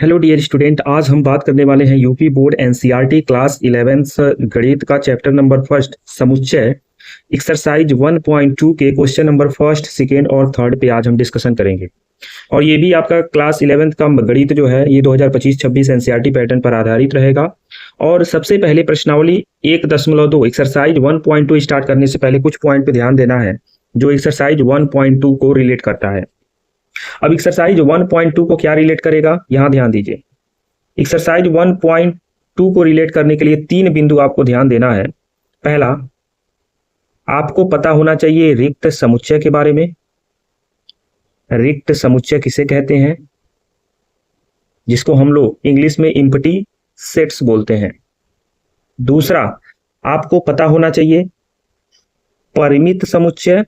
Hello dear student, आज हम बात करने वाले हैं यूपी बोर्ड एनसीईआरटी क्लास 11 गणित का चैप्टर नंबर फर्स्ट समुच्चय एक्सरसाइज 1.2 के क्वेश्चन नंबर फर्स्ट, सेकेंड और थर्ड पे आज हम डिस्कशन करेंगे। और ये भी आपका क्लास 11 का गणित जो है ये 2025-26 एनसीईआरटी पैटर्न पर आधारित रहेगा। और सबसे पहले प्रश्नावली 1.2 एक्सरसाइज 1.2 स्टार्ट करने से पहले कुछ पॉइंट पे ध्यान देना है जो एक्सरसाइज 1.2 को रिलेट करता है। अब एक्सरसाइज 1.2 को क्या रिलेट करेगा, यहां ध्यान दीजिए। एक्सरसाइज 1.2 को रिलेट करने के लिए 3 बिंदु आपको ध्यान देना है। पहला, आपको पता होना चाहिए रिक्त समुच्चय के बारे में। रिक्त समुच्चय किसे कहते हैं, जिसको हम लोग इंग्लिश में एम्प्टी सेट्स बोलते हैं। दूसरा, आपको पता होना चाहिए परिमित समुच्चय,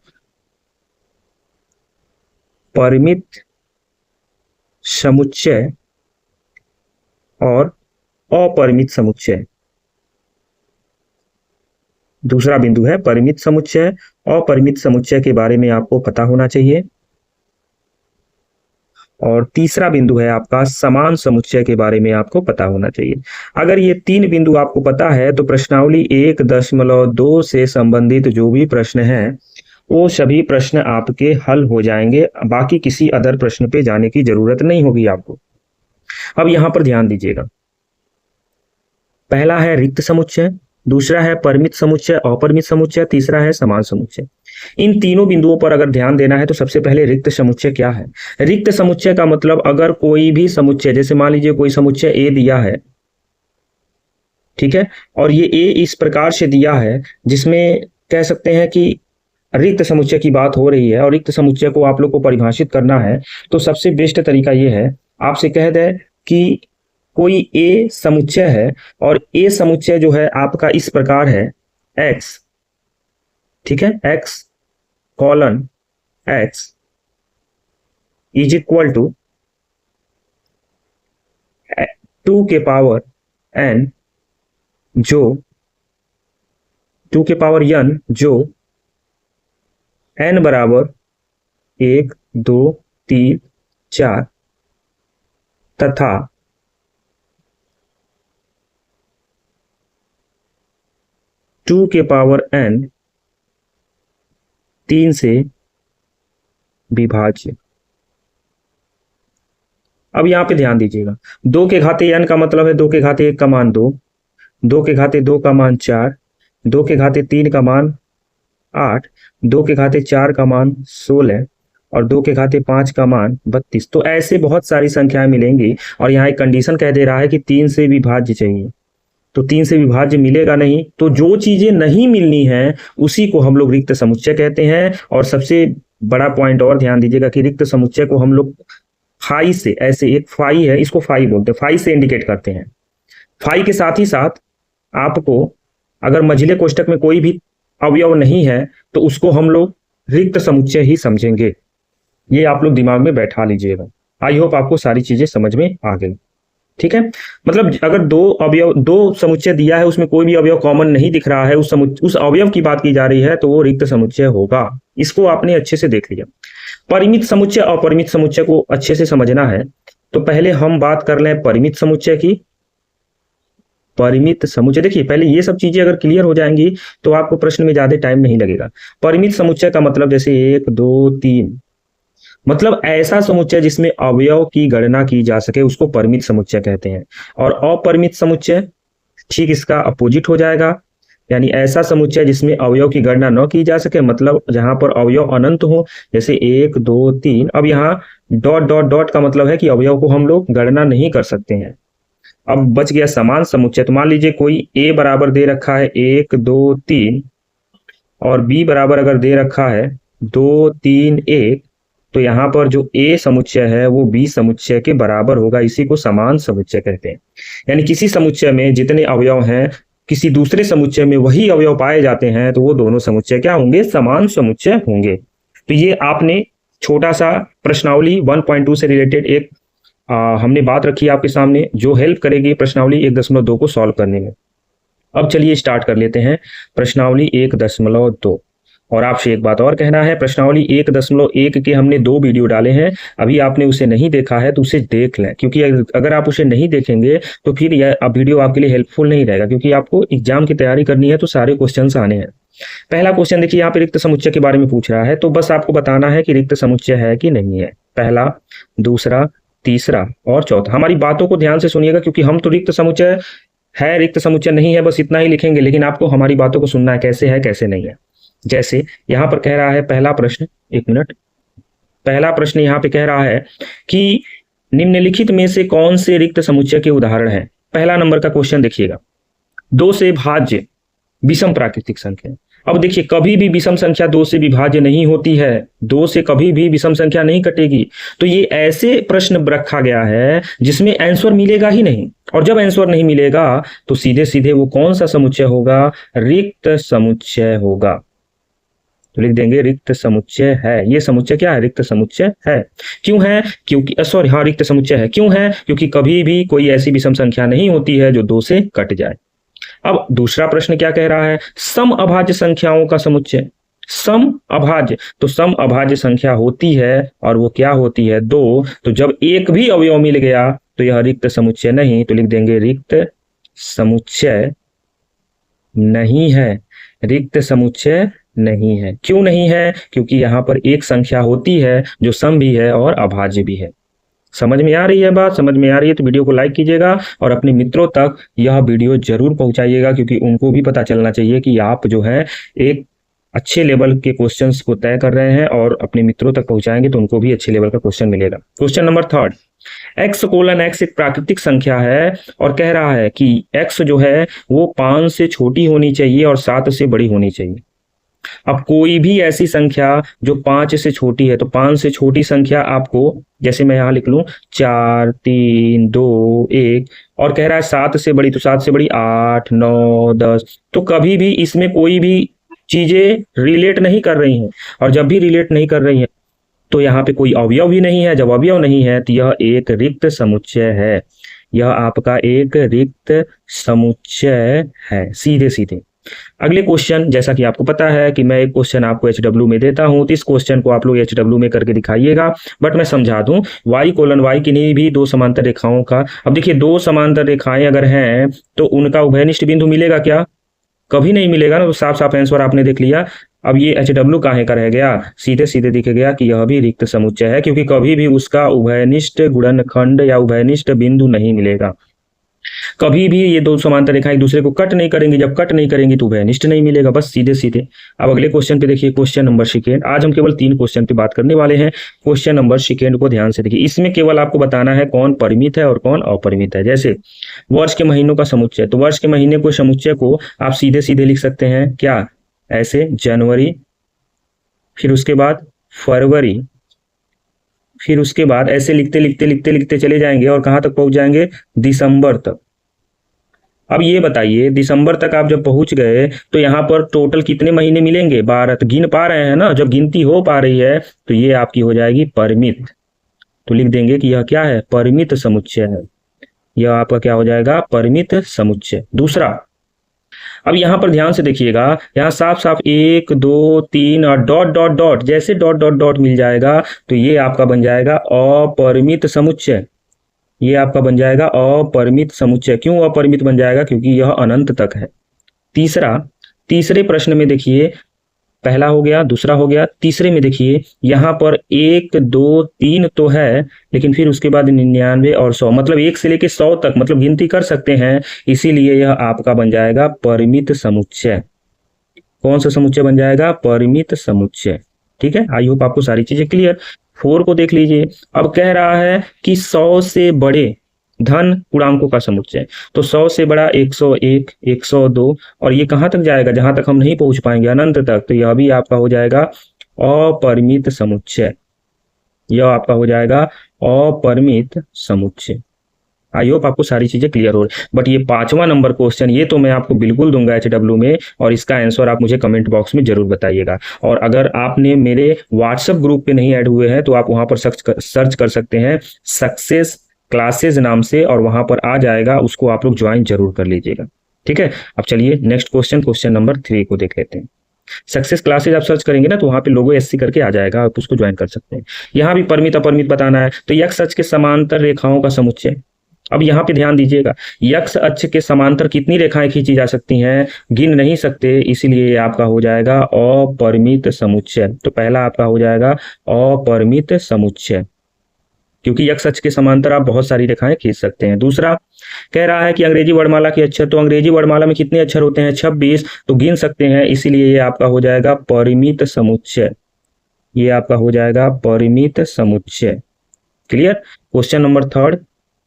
परिमित समुच्चय और अपरिमित समुच्चय। दूसरा बिंदु है परिमित समुच्चय, अपरिमित समुच्चय के बारे में आपको पता होना चाहिए। और तीसरा बिंदु है आपका समान समुच्चय के बारे में आपको पता होना चाहिए। अगर ये 3 बिंदु आपको पता है तो प्रश्नावली 1.2 से संबंधित जो भी प्रश्न है वो सभी प्रश्न आपके हल हो जाएंगे। बाकी किसी अदर प्रश्न पे जाने की जरूरत नहीं होगी आपको। अब यहां पर ध्यान दीजिएगा, पहला है रिक्त समुच्चय, दूसरा है परिमित समुच्चय, अपरिमित समुच्चय, तीसरा है समान समुच्चय। इन तीनों बिंदुओं पर अगर ध्यान देना है तो सबसे पहले रिक्त समुच्चय क्या है। रिक्त समुच्चय का मतलब अगर कोई भी समुच्चय, जैसे मान लीजिए कोई समुच्चय ए दिया है, ठीक है, और ये ए इस प्रकार से दिया है जिसमें कह सकते हैं कि रिक्त समुच्चय की बात हो रही है और रिक्त समुच्चय को आप लोग को परिभाषित करना है, तो सबसे बेस्ट तरीका ये है आपसे कह दे कि कोई ए समुच्चय है और ए समुच्चय जो है आपका इस प्रकार है x, ठीक है, x colon x is equal to 2 के पावर n जो 2 के पावर n जो n बराबर 1, 2, 3, 4 तथा टू के पावर n 3 से विभाज्य। अब यहां पे ध्यान दीजिएगा, 2 के घाते n का मतलब है 2 के घाते 1 का मान 2, 2 के घाते 2 का मान 4, 2 के घाते 3 का मान 8, 2 के घाते 4 का मान 16 और 2 के घाते 5 का मान 32। तो ऐसे बहुत सारी संख्याएं मिलेंगी और यहाँ एक कंडीशन कह दे रहा है कि 3 से विभाज्य चाहिए। तो 3 से विभाज्य मिलेगा नहीं, तो जो चीजें नहीं मिलनी है उसी को हम लोग रिक्त समुच्चय कहते हैं। और सबसे बड़ा पॉइंट और ध्यान दीजिएगा कि रिक्त समुच्चय को हम लोग फाई से, ऐसे एक फाई है, इसको फाई बोलते हैं, फाई से इंडिकेट करते हैं। फाई के साथ ही साथ आपको अगर मझले कोष्टक में कोई भी अवयव नहीं है तो उसको हम लोग रिक्त समुच्चय ही समझेंगे। ये आप लोग दिमाग में बैठा लीजिएगा। आई होप आपको सारी चीजें समझ में आ गई, ठीक है। मतलब अगर 2 समुच्चय दिया है, उसमें कोई भी अवयव कॉमन नहीं दिख रहा है, उस अवयव की बात की जा रही है, तो वो रिक्त समुच्चय होगा। इसको आपने अच्छे से देख लिया। परिमित समुच्चय और अपरिमित समुच्चय को अच्छे से समझना है तो पहले हम बात कर लें परिमित समुच्चय की। परिमित समुच्चय, देखिए पहले ये सब चीजें अगर क्लियर हो जाएंगी तो आपको प्रश्न में ज्यादा टाइम नहीं लगेगा। परिमित समुच्चय का मतलब जैसे 1, 2, 3, मतलब ऐसा समुच्चय जिसमें अवयव की गणना की जा सके उसको परिमित समुच्चय कहते हैं। और अपरिमित समुच्चय ठीक इसका अपोजिट हो जाएगा, यानी ऐसा समुच्चय जिसमें अवयव की गणना न की जा सके, मतलब जहां पर अवयव अनंत हो, जैसे 1, 2, 3। अब यहाँ डॉट डॉट डॉट का मतलब है कि अवयव को हम लोग गणना नहीं कर सकते हैं। अब बच गया समान समुच्चय। तो मान लीजिए कोई a बराबर दे रखा है 1, 2, 3 और b बराबर अगर दे रखा है 2, 3, 1, तो यहाँ पर जो a समुच्चय है वो b समुच्चय के बराबर होगा। इसी को समान समुच्चय कहते हैं। यानी किसी समुच्चय में जितने अवयव हैं किसी दूसरे समुच्चय में वही अवयव पाए जाते हैं तो वो दोनों समुच्चय क्या होंगे, समान समुच्चय होंगे। तो ये आपने छोटा सा प्रश्नावली 1.2 से रिलेटेड एक हमने बात रखी आपके सामने जो हेल्प करेगी प्रश्नावली 1.2 को सॉल्व करने में। अब चलिए स्टार्ट कर लेते हैं प्रश्नावली 1.2। और आपसे एक बात और कहना है, प्रश्नावली 1.1 के हमने 2 वीडियो डाले हैं, अभी आपने उसे नहीं देखा है तो उसे देख लें, क्योंकि अगर आप उसे नहीं देखेंगे तो फिर यह वीडियो आपके लिए हेल्पफुल नहीं रहेगा, क्योंकि आपको एग्जाम की तैयारी करनी है तो सारे क्वेश्चंस आने हैं। पहला क्वेश्चन देखिए, यहाँ पे रिक्त समुच्चय के बारे में पूछ रहा है, तो बस आपको बताना है कि रिक्त समुच्चय है कि नहीं है। पहला, दूसरा, तीसरा और चौथा। हमारी बातों को ध्यान से सुनिएगा, क्योंकि हम तो रिक्त समुच्चय है, रिक्त समुच्चय नहीं है, बस इतना ही लिखेंगे, लेकिन आपको हमारी बातों को सुनना है, कैसे है कैसे नहीं है। जैसे यहां पर कह रहा है पहला प्रश्न, एक मिनट, पहला प्रश्न यहां पे कह रहा है कि निम्नलिखित में से कौन से रिक्त समुच्चय के उदाहरण हैं। पहला नंबर का क्वेश्चन देखिएगा, 2 से भाज्य विषम प्राकृतिक संख्या। अब देखिए, कभी भी विषम संख्या 2 से विभाज्य नहीं होती है, 2 से कभी भी विषम संख्या नहीं कटेगी। तो ये ऐसे प्रश्न रखा गया है जिसमें आंसर मिलेगा ही नहीं, और जब आंसर नहीं मिलेगा तो सीधे सीधे वो कौन सा समुच्चय होगा, रिक्त समुच्चय होगा। तो लिख देंगे रिक्त समुच्चय है। ये समुच्चय क्या है, रिक्त समुच्चय है। क्यों है, क्योंकि सॉरी हाँ, रिक्त समुच्चय है। क्यों है, क्योंकि कभी भी कोई ऐसी विषम संख्या नहीं होती है जो 2 से कट जाए। अब दूसरा प्रश्न क्या कह रहा है, सम अभाज्य संख्याओं का समुच्चय। सम अभाज्य, तो सम अभाज्य संख्या होती है और वो क्या होती है, 2। तो जब एक भी अवयव मिल गया तो यह रिक्त समुच्चय नहीं, तो लिख देंगे रिक्त समुच्चय नहीं है, रिक्त समुच्चय नहीं है। क्यों नहीं है, क्योंकि यहां पर एक संख्या होती है जो सम भी है और अभाज्य भी है। समझ में आ रही है बात, समझ में आ रही है तो वीडियो को लाइक कीजिएगा और अपने मित्रों तक यह वीडियो जरूर पहुंचाइएगा, क्योंकि उनको भी पता चलना चाहिए कि आप जो है एक अच्छे लेवल के क्वेश्चंस को तय कर रहे हैं, और अपने मित्रों तक पहुंचाएंगे तो उनको भी अच्छे लेवल का क्वेश्चन मिलेगा। क्वेश्चन नंबर 3, x:x एक प्राकृतिक संख्या है और कह रहा है कि x जो है वो 5 से छोटी होनी चाहिए और 7 से बड़ी होनी चाहिए। अब कोई भी ऐसी संख्या जो 5 से छोटी है, तो 5 से छोटी संख्या आपको, जैसे मैं यहां लिख लूं 4, 3, 2, 1, और कह रहा है 7 से बड़ी, तो 7 से बड़ी 8, 9, 10। तो कभी भी इसमें कोई भी चीजें रिलेट नहीं कर रही हैं, और जब भी रिलेट नहीं कर रही हैं तो यहाँ पे कोई अवयव भी नहीं है। जब अवयव नहीं है तो यह एक रिक्त समुच्चय है, यह आपका एक रिक्त समुच्चय है, सीधे सीधे। अगले क्वेश्चन, जैसा कि आपको पता है कि मैं एक क्वेश्चन आपको HW में देता हूं, तो इस क्वेश्चन को आप लोग HW में करके दिखाइएगा, बट मैं समझा दूं, y:y किन्हीं भी 2 समांतर रेखाओं का। अब देखिए, 2 समांतर रेखाएं अगर हैं तो उनका उभयनिष्ठ बिंदु मिलेगा क्या, कभी नहीं मिलेगा ना। तो साफ साफ आंसर आपने देख लिया। अब ये HW काहे का रह गया, सीधे सीधे दिख गया कि यह भी रिक्त समुच्चय है, क्योंकि कभी भी उसका उभयनिष्ठ गुणनखंड या उभयनिष्ठ बिंदु नहीं मिलेगा। कभी भी ये 2 समांतर रेखाएं एक दूसरे को कट नहीं करेंगी, जब कट नहीं करेंगी तो उभयनिष्ठ नहीं मिलेगा, बस सीधे सीधे। अब अगले क्वेश्चन पे देखिए, क्वेश्चन नंबर 2। आज हम केवल 3 क्वेश्चन पे बात करने वाले हैं। क्वेश्चन नंबर 2 को ध्यान से देखिए, इसमें केवल आपको बताना है कौन परिमित है और कौन अपरिमित है। जैसे वर्ष के महीनों का समुच्चय, तो वर्ष के महीने को समुच्चय को आप सीधे सीधे लिख सकते हैं क्या, ऐसे जनवरी, फिर उसके बाद फरवरी, फिर उसके बाद ऐसे लिखते लिखते लिखते लिखते चले जाएंगे और कहां तक पहुंच जाएंगे, दिसंबर तक। अब ये बताइए, दिसंबर तक आप जब पहुंच गए तो यहाँ पर टोटल कितने महीने मिलेंगे, 12। तो गिन पा रहे हैं ना, जब गिनती हो पा रही है तो ये आपकी हो जाएगी परिमित। तो लिख देंगे कि यह क्या है, परिमित समुच्चय है, यह आपका क्या हो जाएगा, परिमित समुच्चय। दूसरा, अब यहां पर ध्यान से देखिएगा, यहां साफ साफ 1, 2, 3 और डॉट डॉट डॉट, जैसे डॉट डॉट डॉट मिल जाएगा तो ये आपका बन जाएगा अपरिमित समुच्चय, ये आपका बन जाएगा अपरिमित समुच्चय। क्यों अपरिमित बन जाएगा, क्योंकि यह अनंत तक है। तीसरा, तीसरे प्रश्न में देखिए, पहला हो गया, दूसरा हो गया, तीसरे में देखिए यहां पर 1, 2, 3 तो है, लेकिन फिर उसके बाद 99 और 100, मतलब 1 से लेके 100 तक, मतलब गिनती कर सकते हैं, इसीलिए यह आपका बन जाएगा परिमित समुच्चय। कौन सा समुच्चय बन जाएगा, परिमित समुच्चय। ठीक है, आई होप आपको सारी चीजें क्लियर। 4 को देख लीजिए, अब कह रहा है कि 100 से बड़े धन पूर्णांकों का समुच्चय, तो 100 से बड़ा 101, 102, और ये कहां तक जाएगा, जहां तक हम नहीं पहुंच पाएंगे, अनंत तक। तो यह भी आपका हो जाएगा अपरिमित समुच्चय, यह आपका हो जाएगा अपरिमित समुच्चय। आई होप आपको सारी चीजें क्लियर हो रही। बट ये 5वां नंबर क्वेश्चन, ये तो मैं आपको बिल्कुल दूंगा HW में, और इसका आंसर आप मुझे कमेंट बॉक्स में जरूर बताइएगा। और अगर आपने मेरे व्हाट्सएप ग्रुप पे नहीं ऐड हुए हैं तो आप वहां पर सर्च कर सकते हैं सक्सेस क्लासेस नाम से, और वहां पर आ जाएगा, उसको आप लोग ज्वाइन जरूर कर लीजिएगा। ठीक है, अब चलिए नेक्स्ट क्वेश्चन, क्वेश्चन नंबर 3 को देख लेते हैं। सक्सेस क्लासेज आप सर्च करेंगे ना तो वहाँ पे लोगो एससी करके आ जाएगा, आप उसको ज्वाइन कर सकते हैं। यहाँ भी परिमित अपरिमित बताना है, तो यक्ष अक्ष के समांतर रेखाओं का समुच्चय। अब यहाँ पे ध्यान दीजिएगा, यक्ष अक्ष के समांतर कितनी रेखाएं खींची जा सकती हैं, गिन नहीं सकते, इसीलिए ये आपका हो जाएगा अपरिमित समुच्चय। तो पहला आपका हो जाएगा अपरिमित समुच्चय, क्योंकि यक्ष अक्ष के समांतर आप बहुत सारी रेखाएं खींच सकते हैं। दूसरा कह रहा है कि अंग्रेजी वर्णमाला के अक्षर, तो अंग्रेजी वर्णमाला में कितने अक्षर होते हैं, 26, तो गिन सकते हैं, इसीलिए ये आपका हो जाएगा परिमित समुच्चय। ये आपका हो जाएगा परिमित समुच्चय। Clear. Question number third,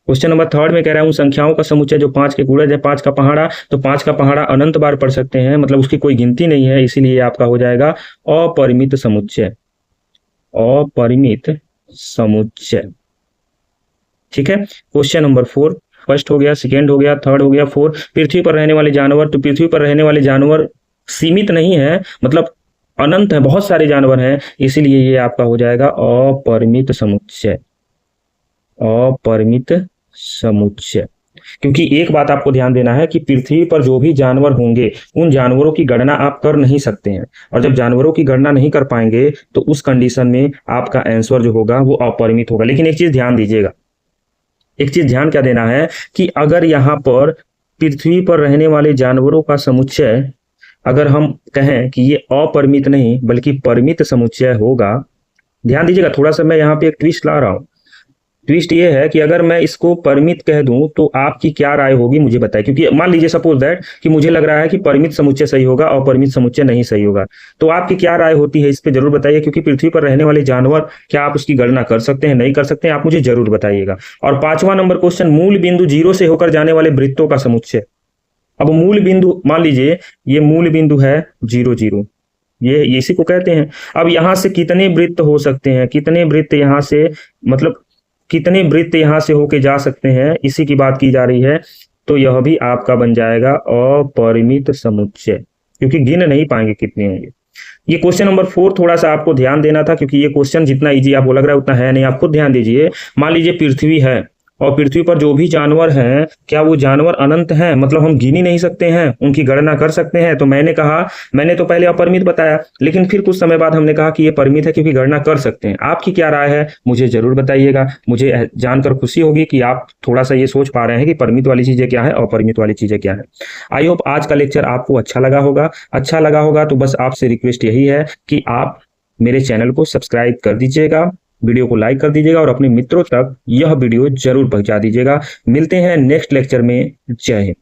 question number third में कह रहा है उन संख्याओं का समुच्चय जो 5 के गुणज है। 5 का पहाड़ा, तो 5 का पहाड़ा अनंत बार पढ़ सकते हैं, मतलब उसकी कोई गिनती नहीं है, इसीलिए आपका हो जाएगा अपरिमित समुच्चय। अपरिमित समुच्चय। ठीक है। क्वेश्चन नंबर 4, फर्स्ट हो गया, सेकेंड हो गया, थर्ड हो गया, 4। पृथ्वी पर रहने वाले जानवर, तो पृथ्वी पर रहने वाले जानवर सीमित नहीं है, मतलब अनंत है, बहुत सारे जानवर हैं, इसीलिए ये आपका हो जाएगा अपरिमित समुच्चय। अपरिमित समुच्चय। क्योंकि एक बात आपको ध्यान देना है कि पृथ्वी पर जो भी जानवर होंगे उन जानवरों की गणना आप कर नहीं सकते हैं, और जब जानवरों की गणना नहीं कर पाएंगे तो उस कंडीशन में आपका आंसर जो होगा वो अपरिमित होगा। लेकिन एक चीज ध्यान दीजिएगा, एक चीज ध्यान क्या देना है कि अगर यहाँ पर पृथ्वी पर रहने वाले जानवरों का समुच्चय अगर हम कहें कि ये अपरिमित नहीं बल्कि परिमित समुच्चय होगा, ध्यान दीजिएगा, थोड़ा सा मैं यहाँ पे एक ट्विस्ट ला रहा हूँ। ट्विस्ट ये है कि अगर मैं इसको परिमित कह दूं तो आपकी क्या राय होगी मुझे बताएं, क्योंकि मान लीजिए सपोज दैट कि मुझे लग रहा है कि परिमित समुच्चय सही होगा और अपरिमित समुच्चय नहीं सही होगा, तो आपकी क्या राय होती है इस पे जरूर बताइए, क्योंकि पृथ्वी पर रहने वाले जानवर क्या आप उसकी गणना कर सकते हैं, नहीं कर सकते हैं, आप मुझे जरूर बताइएगा। और 5वां नंबर क्वेश्चन, मूल बिंदु 0 से होकर जाने वाले वृत्तों का समुच्चय। अब मूल बिंदु, मान लीजिए ये मूल बिंदु है 0 0, ये इसी को कहते हैं। अब यहां से कितने वृत्त हो सकते हैं, कितने वृत्त यहां से, मतलब कितने वृत्त यहां से होके जा सकते हैं, इसी की बात की जा रही है। तो यह भी आपका बन जाएगा अपरिमित समुच्चय, क्योंकि गिन नहीं पाएंगे कितने होंगे। ये क्वेश्चन नंबर 4 थोड़ा सा आपको ध्यान देना था, क्योंकि ये क्वेश्चन जितना इजी आपको लग रहा है उतना है नहीं। आप खुद ध्यान दीजिए, मान लीजिए पृथ्वी है और पृथ्वी पर जो भी जानवर हैं, क्या वो जानवर अनंत हैं, मतलब हम गिन ही नहीं सकते हैं, उनकी गणना कर सकते हैं? तो मैंने कहा, मैंने तो पहले अपरिमित बताया, लेकिन फिर कुछ समय बाद हमने कहा कि ये परिमित है क्योंकि गणना कर सकते हैं। आपकी क्या राय है मुझे जरूर बताइएगा, मुझे जानकर खुशी होगी कि आप थोड़ा सा ये सोच पा रहे हैं कि परिमित वाली चीजें क्या है और अपरिमित वाली चीजें क्या है। आई होप आज का लेक्चर आपको अच्छा लगा होगा। अच्छा लगा होगा तो बस आपसे रिक्वेस्ट यही है कि आप मेरे चैनल को सब्सक्राइब कर दीजिएगा, वीडियो को लाइक कर दीजिएगा और अपने मित्रों तक यह वीडियो जरूर पहुंचा दीजिएगा। मिलते हैं नेक्स्ट लेक्चर में। जय हिंद।